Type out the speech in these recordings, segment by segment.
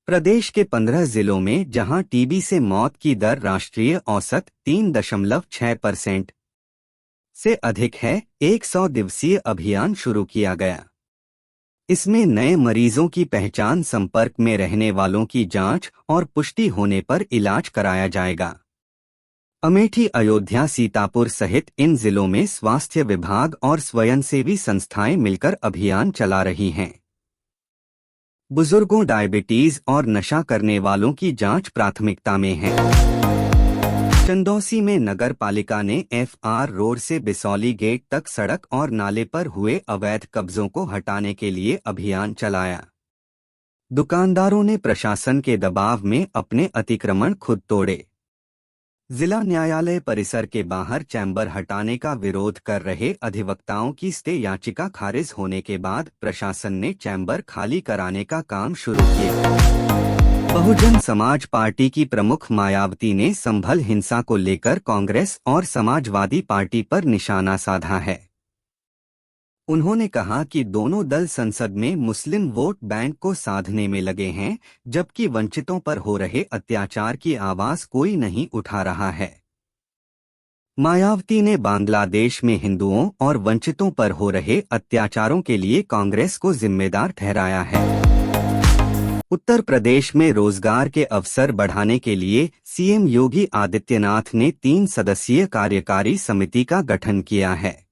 प्रदेश के 15 जिलों में जहां टीबी से मौत की दर राष्ट्रीय औसत 3.6% से अधिक है, 100 दिवसीय अभियान शुरू किया गया। इसमें नए मरीजों की पहचान, संपर्क में रहने वालों की जांच और पुष्टि होने पर इलाज कराया जाएगा। अमेठी, अयोध्या, सीतापुर सहित इन जिलों में स्वास्थ्य विभाग और स्वयंसेवी संस्थाएं मिलकर अभियान चला रही हैं। बुजुर्गों, डायबिटीज और नशा करने वालों की जांच प्राथमिकता में है। चंदौसी में नगर पालिका ने FR रोड से बिसौली गेट तक सड़क और नाले पर हुए अवैध कब्जों को हटाने के लिए अभियान चलाया। दुकानदारों ने प्रशासन के दबाव में अपने अतिक्रमण खुद तोड़े। जिला न्यायालय परिसर के बाहर चैम्बर हटाने का विरोध कर रहे अधिवक्ताओं की स्टे याचिका खारिज होने के बाद प्रशासन ने चैम्बर खाली कराने का काम शुरू किया। बहुजन समाज पार्टी की प्रमुख मायावती ने संभल हिंसा को लेकर कांग्रेस और समाजवादी पार्टी पर निशाना साधा है। उन्होंने कहा कि दोनों दल संसद में मुस्लिम वोट बैंक को साधने में लगे हैं, जबकि वंचितों पर हो रहे अत्याचार की आवाज कोई नहीं उठा रहा है। मायावती ने बांग्लादेश में हिंदुओं और वंचितों पर हो रहे अत्याचारों के लिए कांग्रेस को जिम्मेदार ठहराया है। उत्तर प्रदेश में रोजगार के अवसर बढ़ाने के लिए सीएम योगी आदित्यनाथ ने 3 सदस्यीय कार्यकारी समिति का गठन किया है।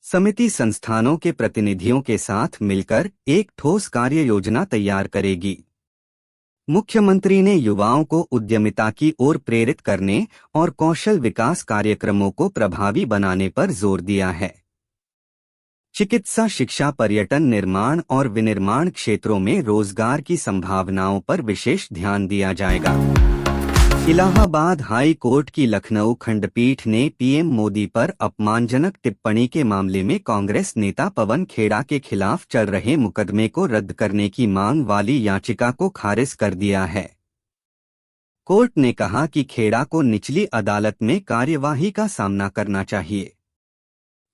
समिति संस्थानों के प्रतिनिधियों के साथ मिलकर एक ठोस कार्य योजना तैयार करेगी। मुख्यमंत्री ने युवाओं को उद्यमिता की ओर प्रेरित करने और कौशल विकास कार्यक्रमों को प्रभावी बनाने पर जोर दिया है। चिकित्सा, शिक्षा, पर्यटन, निर्माण और विनिर्माण क्षेत्रों में रोजगार की संभावनाओं पर विशेष ध्यान दिया जाएगा। इलाहाबाद हाई कोर्ट की लखनऊ खंडपीठ ने पीएम मोदी पर अपमानजनक टिप्पणी के मामले में कांग्रेस नेता पवन खेड़ा के खिलाफ चल रहे मुकदमे को रद्द करने की मांग वाली याचिका को खारिज कर दिया है। कोर्ट ने कहा कि खेड़ा को निचली अदालत में कार्यवाही का सामना करना चाहिए।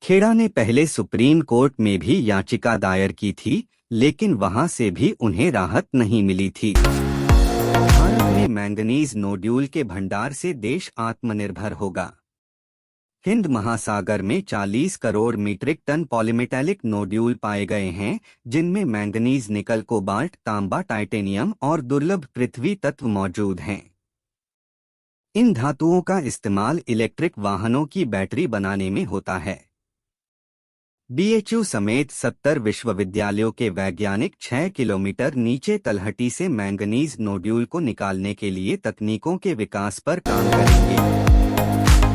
खेड़ा ने पहले सुप्रीम कोर्ट में भी याचिका दायर की थी, लेकिन वहां से भी उन्हें राहत नहीं मिली थी। भारत में मैंगनीज नोड्यूल के भंडार से देश आत्मनिर्भर होगा। हिंद महासागर में 40 करोड़ मीट्रिक टन पॉलीमेटैलिक नोड्यूल पाए गए हैं, जिनमें मैंगनीज, निकल, कोबाल्ट, तांबा, टाइटेनियम और दुर्लभ पृथ्वी तत्व मौजूद हैं। इन धातुओं का इस्तेमाल इलेक्ट्रिक वाहनों की बैटरी बनाने में होता है। BHU समेत 70 विश्वविद्यालयों के वैज्ञानिक 6 किलोमीटर नीचे तलहटी से मैंगनीज नोड्यूल को निकालने के लिए तकनीकों के विकास पर काम करेंगे।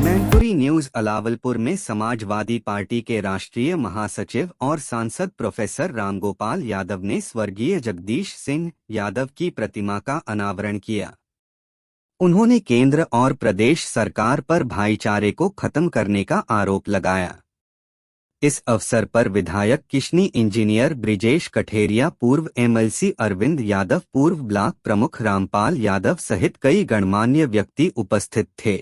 मैनपुरी न्यूज अलावलपुर में समाजवादी पार्टी के राष्ट्रीय महासचिव और सांसद प्रोफेसर रामगोपाल यादव ने स्वर्गीय जगदीश सिंह यादव की प्रतिमा का अनावरण किया। उन्होंने केंद्र और प्रदेश सरकार पर भाईचारे को खत्म करने का आरोप लगाया। इस अवसर पर विधायक किशनी, इंजीनियर ब्रिजेश कठेरिया, पूर्व MLC अरविंद यादव, पूर्व ब्लॉक प्रमुख रामपाल यादव सहित कई गणमान्य व्यक्ति उपस्थित थे।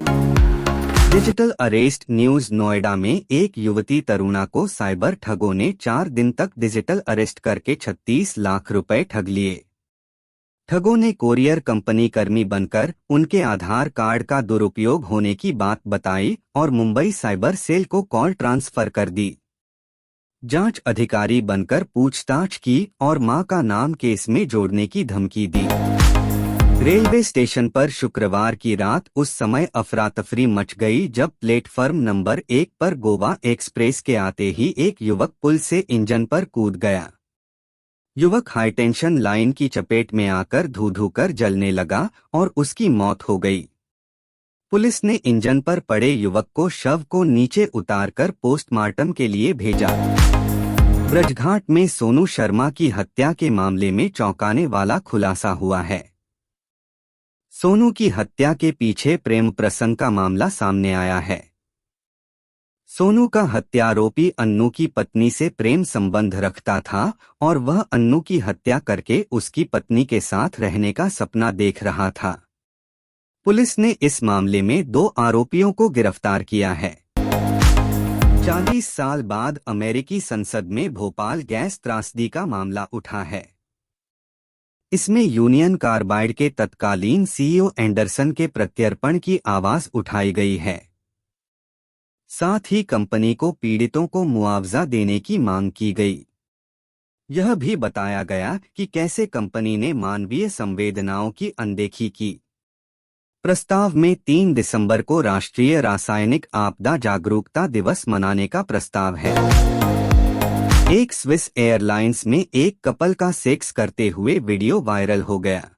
डिजिटल अरेस्ट न्यूज नोएडा में एक युवती तरुणा को साइबर ठगों ने 4 दिन तक डिजिटल अरेस्ट करके 36 लाख रुपए ठग लिए। ठगों ने कोरियर कंपनी कर्मी बनकर उनके आधार कार्ड का दुरुपयोग होने की बात बताई और मुंबई साइबर सेल को कॉल ट्रांसफर कर दी। जांच अधिकारी बनकर पूछताछ की और मां का नाम केस में जोड़ने की धमकी दी। रेलवे स्टेशन पर शुक्रवार की रात उस समय अफरा तफरी मच गई जब प्लेटफॉर्म नंबर 1 पर गोवा एक्सप्रेस के आते ही एक युवक पुल से इंजन पर कूद गया। युवक हाईटेंशन लाइन की चपेट में आकर धू-धू कर जलने लगा और उसकी मौत हो गई। पुलिस ने इंजन पर पड़े युवक को शव को नीचे उतारकर पोस्टमार्टम के लिए भेजा। ब्रजघाट में सोनू शर्मा की हत्या के मामले में चौंकाने वाला खुलासा हुआ है। सोनू की हत्या के पीछे प्रेम प्रसंग का मामला सामने आया है। सोनू का हत्यारोपी अन्नू की पत्नी से प्रेम संबंध रखता था और वह अन्नू की हत्या करके उसकी पत्नी के साथ रहने का सपना देख रहा था। पुलिस ने इस मामले में 2 आरोपियों को गिरफ्तार किया है। 40 साल बाद अमेरिकी संसद में भोपाल गैस त्रासदी का मामला उठा है। इसमें यूनियन कार्बाइड के तत्कालीन सीईओ एंडरसन के प्रत्यर्पण की आवाज उठाई गई है। साथ ही कंपनी को पीड़ितों को मुआवजा देने की मांग की गई। यह भी बताया गया कि कैसे कंपनी ने मानवीय संवेदनाओं की अनदेखी की। प्रस्ताव में 3 दिसंबर को राष्ट्रीय रासायनिक आपदा जागरूकता दिवस मनाने का प्रस्ताव है। एक स्विस एयरलाइंस में एक कपल का सेक्स करते हुए वीडियो वायरल हो गया।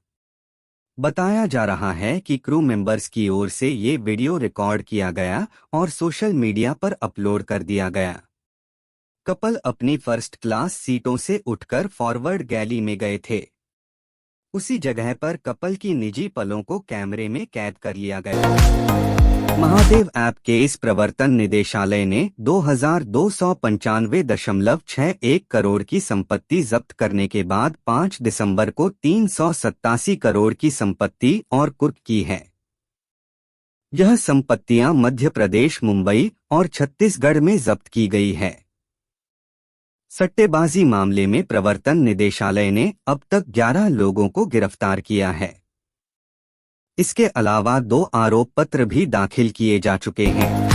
बताया जा रहा है कि क्रू मेंबर्स की ओर से ये वीडियो रिकॉर्ड किया गया और सोशल मीडिया पर अपलोड कर दिया गया। कपल अपनी फर्स्ट क्लास सीटों से उठकर फॉरवर्ड गैली में गए थे। उसी जगह पर कपल की निजी पलों को कैमरे में कैद कर लिया गया। महादेव ऐप के इस प्रवर्तन निदेशालय ने 2295.61 करोड़ की संपत्ति जब्त करने के बाद 5 दिसंबर को 387 करोड़ की संपत्ति और कुर्क की है। यह संपत्तियां मध्य प्रदेश, मुंबई और छत्तीसगढ़ में जब्त की गई है। सट्टेबाजी मामले में प्रवर्तन निदेशालय ने अब तक 11 लोगों को गिरफ्तार किया है। इसके अलावा 2 आरोप पत्र भी दाखिल किए जा चुके हैं।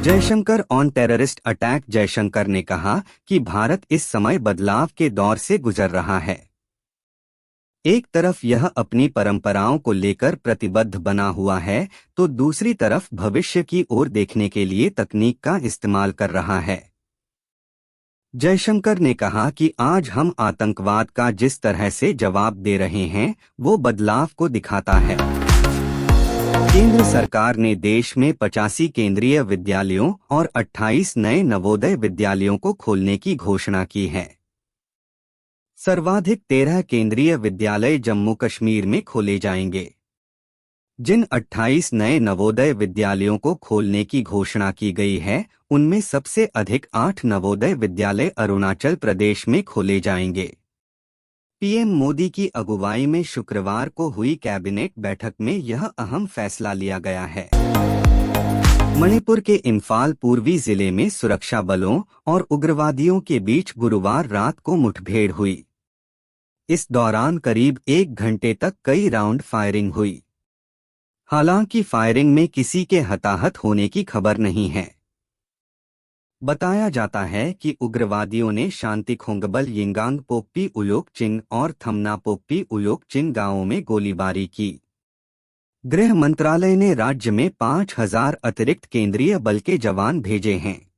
Jaishankar on terrorist attack. Jaishankar ने कहा कि भारत इस समय बदलाव के दौर से गुजर रहा है। एक तरफ यह अपनी परंपराओं को लेकर प्रतिबद्ध बना हुआ है, तो दूसरी तरफ भविष्य की ओर देखने के लिए तकनीक का इस्तेमाल कर रहा है। जयशंकर ने कहा कि आज हम आतंकवाद का जिस तरह से जवाब दे रहे हैं, वो बदलाव को दिखाता है। केंद्र सरकार ने देश में 85 केंद्रीय विद्यालयों और 28 नए नवोदय विद्यालयों को खोलने की घोषणा की है। सर्वाधिक 13 केंद्रीय विद्यालय जम्मू कश्मीर में खोले जाएंगे। जिन 28 नए नवोदय विद्यालयों को खोलने की घोषणा की गई है, उनमें सबसे अधिक 8 नवोदय विद्यालय अरुणाचल प्रदेश में खोले जाएंगे। पीएम मोदी की अगुवाई में शुक्रवार को हुई कैबिनेट बैठक में यह अहम फैसला लिया गया है। मणिपुर के इम्फाल पूर्वी जिले में सुरक्षा बलों और उग्रवादियों के बीच गुरुवार रात को मुठभेड़ हुई। इस दौरान करीब 1 घंटे तक कई राउंड फायरिंग हुई। हालांकि फायरिंग में किसी के हताहत होने की खबर नहीं है। बताया जाता है कि उग्रवादियों ने शांतिखोंगबल, यिंगांग पोक्पी उलोक चिन और थमना पोक्पी उलोक चिन गांवों में गोलीबारी की। गृह मंत्रालय ने राज्य में 5000 अतिरिक्त केंद्रीय बल के जवान भेजे हैं।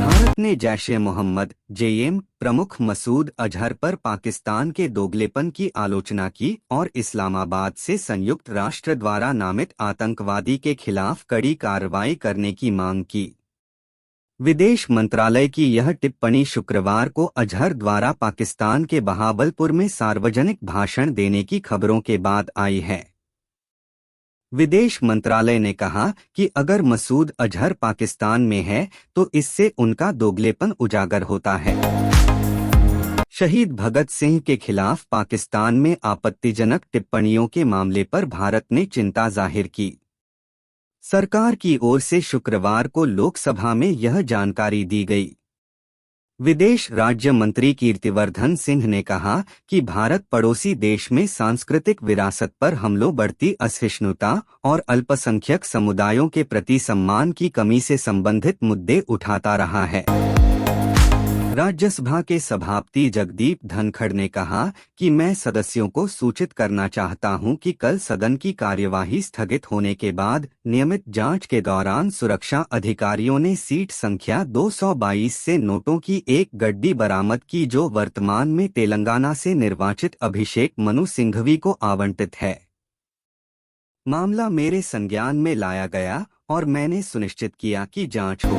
भारत ने जैश-ए-मोहम्मद (जेएम) प्रमुख मसूद अजहर पर पाकिस्तान के दोगलेपन की आलोचना की और इस्लामाबाद से संयुक्त राष्ट्र द्वारा नामित आतंकवादी के खिलाफ कड़ी कार्रवाई करने की मांग की। विदेश मंत्रालय की यह टिप्पणी शुक्रवार को अजहर द्वारा पाकिस्तान के बहावलपुर में सार्वजनिक भाषण देने की खबरों के बाद आई है। विदेश मंत्रालय ने कहा कि अगर मसूद अजहर पाकिस्तान में है तो इससे उनका दोगलेपन उजागर होता है। शहीद भगत सिंह के खिलाफ पाकिस्तान में आपत्तिजनक टिप्पणियों के मामले पर भारत ने चिंता जाहिर की। सरकार की ओर से शुक्रवार को लोकसभा में यह जानकारी दी गई। विदेश राज्य मंत्री कीर्तिवर्धन सिंह ने कहा कि भारत पड़ोसी देश में सांस्कृतिक विरासत पर हमलों, बढ़ती असहिष्णुता और अल्पसंख्यक समुदायों के प्रति सम्मान की कमी से संबंधित मुद्दे उठाता रहा है। राज्यसभा के सभापति जगदीप धनखड़ ने कहा कि मैं सदस्यों को सूचित करना चाहता हूं कि कल सदन की कार्यवाही स्थगित होने के बाद नियमित जांच के दौरान सुरक्षा अधिकारियों ने सीट संख्या 222 से नोटों की एक गड्डी बरामद की, जो वर्तमान में तेलंगाना से निर्वाचित अभिषेक मनु सिंघवी को आवंटित है। मामला मेरे संज्ञान में लाया गया और मैंने सुनिश्चित किया कि जांच हो।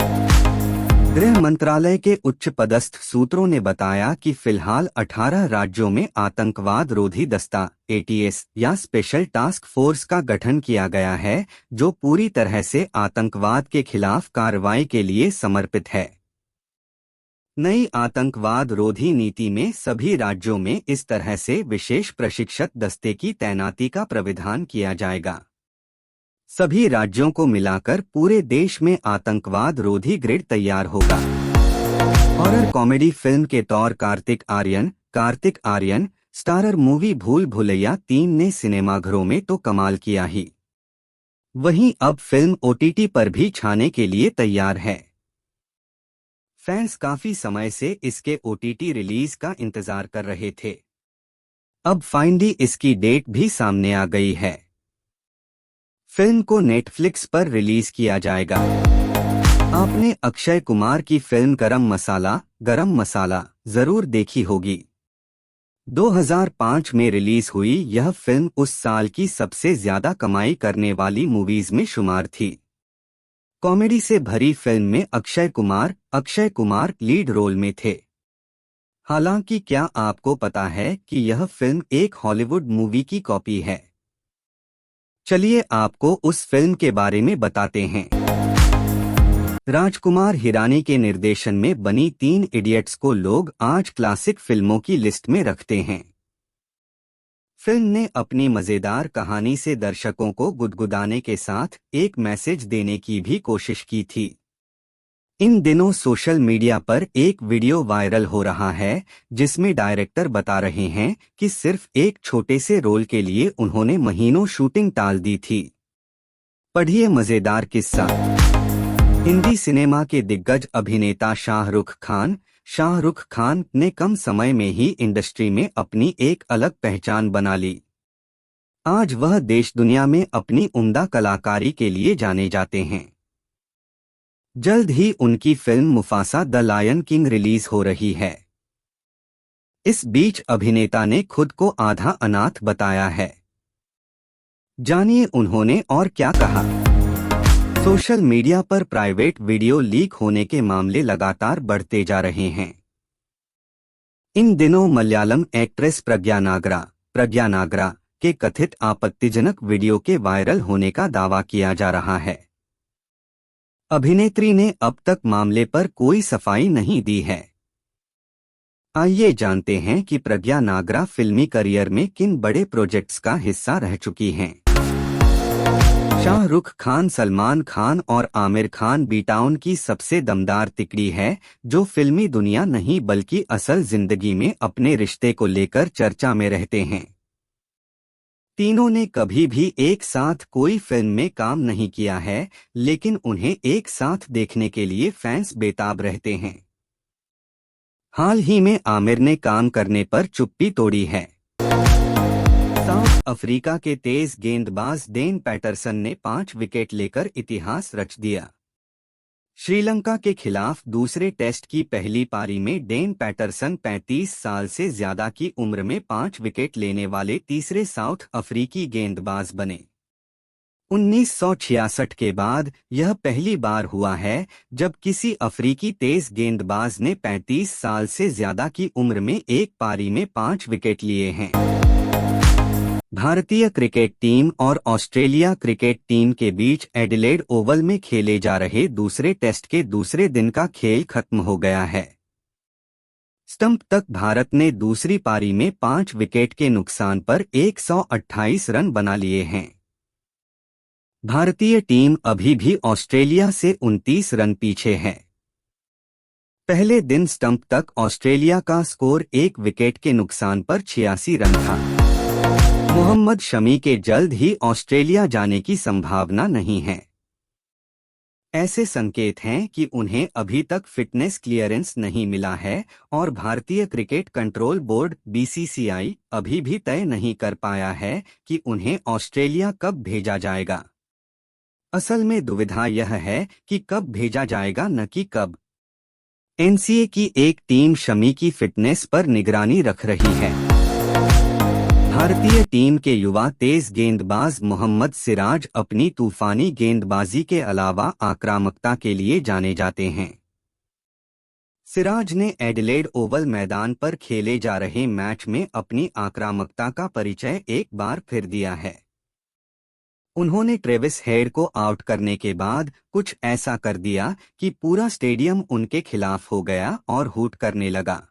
गृह मंत्रालय के उच्च पदस्थ सूत्रों ने बताया कि फिलहाल 18 राज्यों में आतंकवाद रोधी दस्ता (ATS) या स्पेशल टास्क फोर्स का गठन किया गया है, जो पूरी तरह से आतंकवाद के खिलाफ कार्रवाई के लिए समर्पित है। नई आतंकवाद रोधी नीति में सभी राज्यों में इस तरह से विशेष प्रशिक्षित दस्ते की तैनाती का प्रावधान किया जाएगा। सभी राज्यों को मिलाकर पूरे देश में आतंकवाद रोधी ग्रिड तैयार होगा। हॉरर कॉमेडी फिल्म के तौर कार्तिक आर्यन, कार्तिक आर्यन स्टारर मूवी भूल भुलैया 3 ने सिनेमाघरों में तो कमाल किया ही, वहीं अब फिल्म ओटीटी पर भी छाने के लिए तैयार है। फैंस काफी समय से इसके ओटीटी रिलीज का इंतजार कर रहे थे। अब फाइनली इसकी डेट भी सामने आ गई है। फिल्म को नेटफ्लिक्स पर रिलीज किया जाएगा। आपने अक्षय कुमार की फिल्म गरम मसाला जरूर देखी होगी। 2005 में रिलीज हुई यह फिल्म उस साल की सबसे ज्यादा कमाई करने वाली मूवीज में शुमार थी। कॉमेडी से भरी फिल्म में अक्षय कुमार लीड रोल में थे। हालांकि क्या आपको पता है कि यह फिल्म एक हॉलीवुड मूवी की कॉपी है? चलिए आपको उस फिल्म के बारे में बताते हैं। राजकुमार हिरानी के निर्देशन में बनी 3 इडियट्स को लोग आज क्लासिक फिल्मों की लिस्ट में रखते हैं। फिल्म ने अपनी मजेदार कहानी से दर्शकों को गुदगुदाने के साथ एक मैसेज देने की भी कोशिश की थी। इन दिनों सोशल मीडिया पर एक वीडियो वायरल हो रहा है जिसमें डायरेक्टर बता रहे हैं कि सिर्फ एक छोटे से रोल के लिए उन्होंने महीनों शूटिंग टाल दी थी। पढ़िए मजेदार किस्सा। हिंदी सिनेमा के दिग्गज अभिनेता शाहरुख खान ने कम समय में ही इंडस्ट्री में अपनी एक अलग पहचान बना ली। आज वह देश दुनिया में अपनी उम्दा कलाकारी के लिए जाने जाते हैं। जल्द ही उनकी film Mufasa The Lion King release हो रही है। इस बीच अभिनेता ने खुद को आधा अनाथ बताया है। जानिए उन्होंने और क्या कहा। सोशल मीडिया पर प्राइवेट वीडियो लीक होने के मामले लगातार बढ़ते जा रहे हैं। इन दिनों मलयालम एक्ट्रेस प्रज्ञा नागरा के कथित आपत्तिजनक वीडियो के वायरल होने का दावा किया जा रहा है। अभिनेत्री ने अब तक मामले पर कोई सफाई नहीं दी है। आइए जानते हैं कि प्रज्ञा नागरा फिल्मी करियर में किन बड़े प्रोजेक्ट्स का हिस्सा रह चुकी हैं। शाहरुख खान, सलमान खान और आमिर खान बी-टाउन की सबसे दमदार तिकड़ी है जो फिल्मी दुनिया नहीं बल्कि असल जिंदगी में अपने रिश्ते को लेकर चर्चा में रहते हैं। तीनों ने कभी भी एक साथ कोई फिल्म में काम नहीं किया है, लेकिन उन्हें एक साथ देखने के लिए फैंस बेताब रहते हैं। हाल ही में आमिर ने काम करने पर चुप्पी तोड़ी है। साउथ अफ्रीका के तेज गेंदबाज डेन पैटरसन ने 5 विकेट लेकर इतिहास रच दिया। श्रीलंका के खिलाफ दूसरे टेस्ट की पहली पारी में डेन पैटरसन 35 साल से ज्यादा की उम्र में 5 विकेट लेने वाले तीसरे साउथ अफ्रीकी गेंदबाज बने। 1966 के बाद यह पहली बार हुआ है जब किसी अफ्रीकी तेज गेंदबाज ने 35 साल से ज्यादा की उम्र में एक पारी में 5 विकेट लिए हैं। भारतीय क्रिकेट टीम और ऑस्ट्रेलिया क्रिकेट टीम के बीच एडिलेड ओवल में खेले जा रहे दूसरे टेस्ट के दूसरे दिन का खेल खत्म हो गया है। स्टंप तक भारत ने दूसरी पारी में 5 विकेट के नुकसान पर 128 रन बना लिए हैं। भारतीय टीम अभी भी ऑस्ट्रेलिया से 29 रन पीछे है। पहले दिन स्टंप तक ऑस्ट्रेलिया का स्कोर 1 विकेट के नुकसान पर 86 रन था। मोहम्मद शमी के जल्द ही ऑस्ट्रेलिया जाने की संभावना नहीं है। ऐसे संकेत हैं कि उन्हें अभी तक फिटनेस क्लियरेंस नहीं मिला है और भारतीय क्रिकेट कंट्रोल बोर्ड (बीसीसीआई) अभी भी तय नहीं कर पाया है कि उन्हें ऑस्ट्रेलिया कब भेजा जाएगा। असल में दुविधा यह है कि कब भेजा जाएगा न कि कब। एनसीए की एक टीम शमी की फिटनेस पर निगरानी रख रही है। भारतीय टीम के युवा तेज गेंदबाज मोहम्मद सिराज अपनी तूफानी गेंदबाजी के अलावा आक्रामकता के लिए जाने जाते हैं। सिराज ने एडिलेड ओवल मैदान पर खेले जा रहे मैच में अपनी आक्रामकता का परिचय एक बार फिर दिया है। उन्होंने ट्रेविस हेड को आउट करने के बाद कुछ ऐसा कर दिया कि पूरा स्टेडियम उनके खिलाफ हो गया और हूट करने लगा।